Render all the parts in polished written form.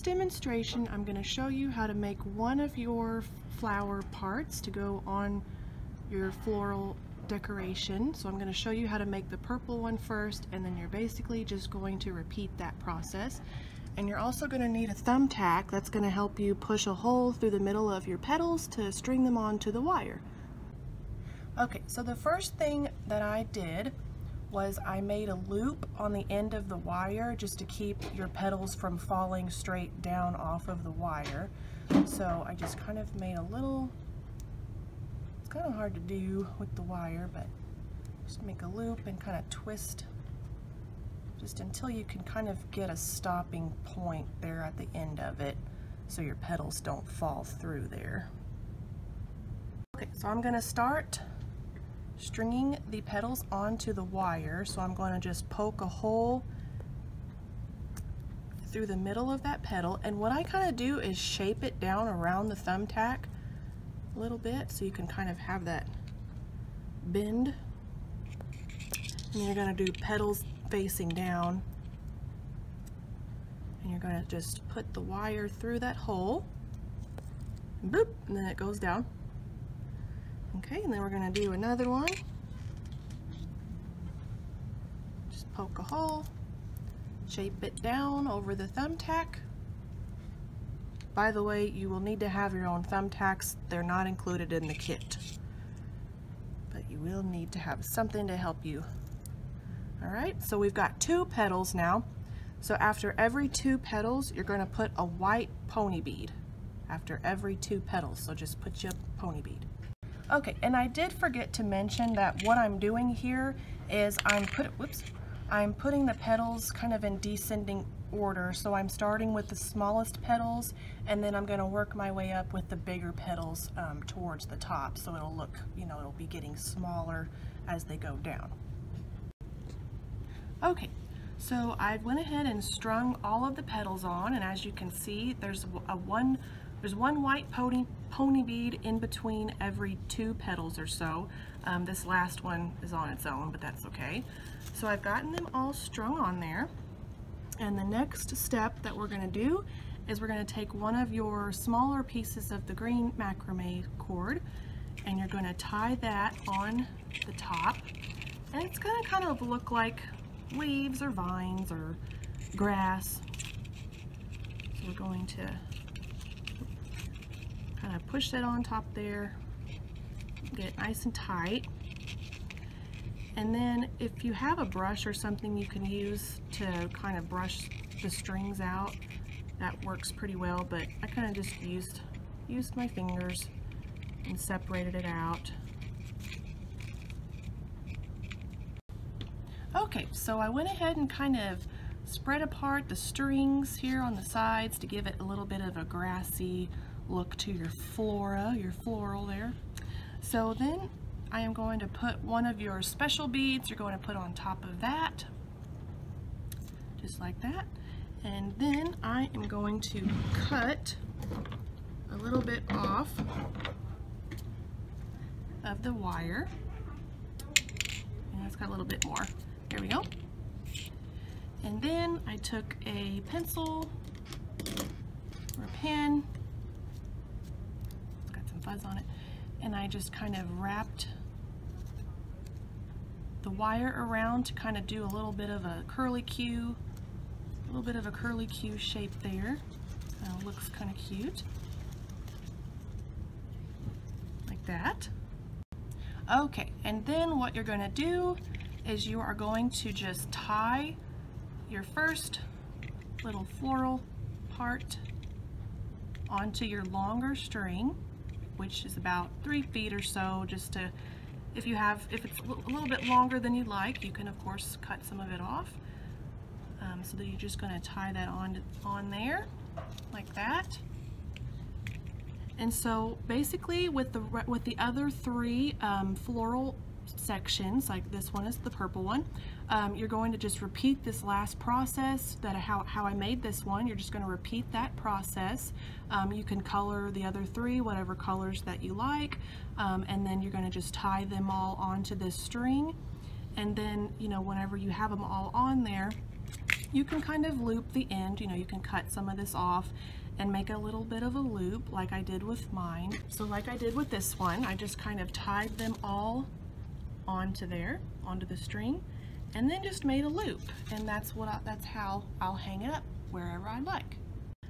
demonstration, I'm going to show you how to make one of your flower parts to go on your floral decoration. So I'm going to show you how to make the purple one first, and then you're basically just going to repeat that process. And you're also going to need a thumbtack that's going to help you push a hole through the middle of your petals to string them onto the wire. Okay, so the first thing that I did was I made a loop on the end of the wire just to keep your petals from falling straight down off of the wire. So I just kind of made a little, it's kind of hard to do with the wire, but just make a loop and kind of twist just until you can kind of get a stopping point there at the end of it so your petals don't fall through there. Okay, so I'm going to start stringing the petals onto the wire. So I'm going to just poke a hole through the middle of that petal, and what I kind of do is shape it down around the thumbtack a little bit so you can kind of have that bend. And you're going to do petals facing down, and you're going to just put the wire through that hole, and boop, and then it goes down. Okay, and then we're going to do another one. Just poke a hole, shape it down over the thumbtack. By the way, you will need to have your own thumbtacks. They're not included in the kit, but you will need to have something to help you. All right, so we've got 2 petals now. So after every 2 petals, you're going to put a white pony bead after every 2 petals. So just put your pony bead. Okay, and I did forget to mention that what I'm doing here is I'm putting the petals kind of in descending order. So I'm starting with the smallest petals, and then I'm going to work my way up with the bigger petals towards the top. So it'll look, you know, it'll be getting smaller as they go down. Okay, so I went ahead and strung all of the petals on, and as you can see, there's one white pony bead in between every 2 petals or so. This last one is on its own, but that's okay. So I've gotten them all strung on there, and the next step that we're going to do is we're going to take one of your smaller pieces of the green macrame cord, and you're going to tie that on the top, and it's going to kind of look like leaves or vines or grass. So we're going to kind of push that on top there, get it nice and tight. And then if you have a brush or something you can use to kind of brush the strings out, that works pretty well, but I kind of just used my fingers and separated it out. Okay, so I went ahead and kind of spread apart the strings here on the sides to give it a little bit of a grassy look to your flora, your floral there. So then I am going to put one of your special beads, you're going to put on top of that, just like that. And then I am going to cut a little bit off of the wire. And it's got a little bit more. There we go. And then I took a pencil or a pen, it's got some fuzz on it, and I just kind of wrapped the wire around to kind of do a little bit of a curlicue, shape there. Looks kind of cute, like that. Okay, and then what you're going to do is you are going to just tie your first little floral part onto your longer string, which is about 3 feet or so, just to, if it's a little bit longer than you'd like, you can of course cut some of it off. So that you're just going to tie that on there like that. And so basically with the other 3 floral sections, like this one is the purple one, you're going to just repeat this last process that how I made this one. You're just going to repeat that process. You can color the other 3 whatever colors that you like, and then you're going to just tie them all onto this string, and then, you know, whenever you have them all on there, you can kind of loop the end. You know, you can cut some of this off and make a little bit of a loop like I did with mine. So like I did with this one, I just kind of tied them all onto there, onto the string, and then just made a loop. And that's how I'll hang it up wherever I like.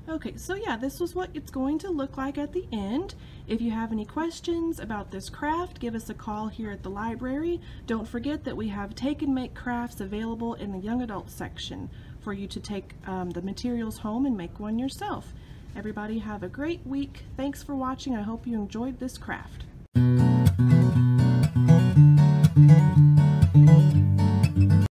Okay, so yeah, this was what it's going to look like at the end. If you have any questions about this craft, give us a call here at the library. Don't forget that we have take and make crafts available in the young adult section for you to take the materials home and make one yourself. Everybody have a great week. Thanks for watching. I hope you enjoyed this craft.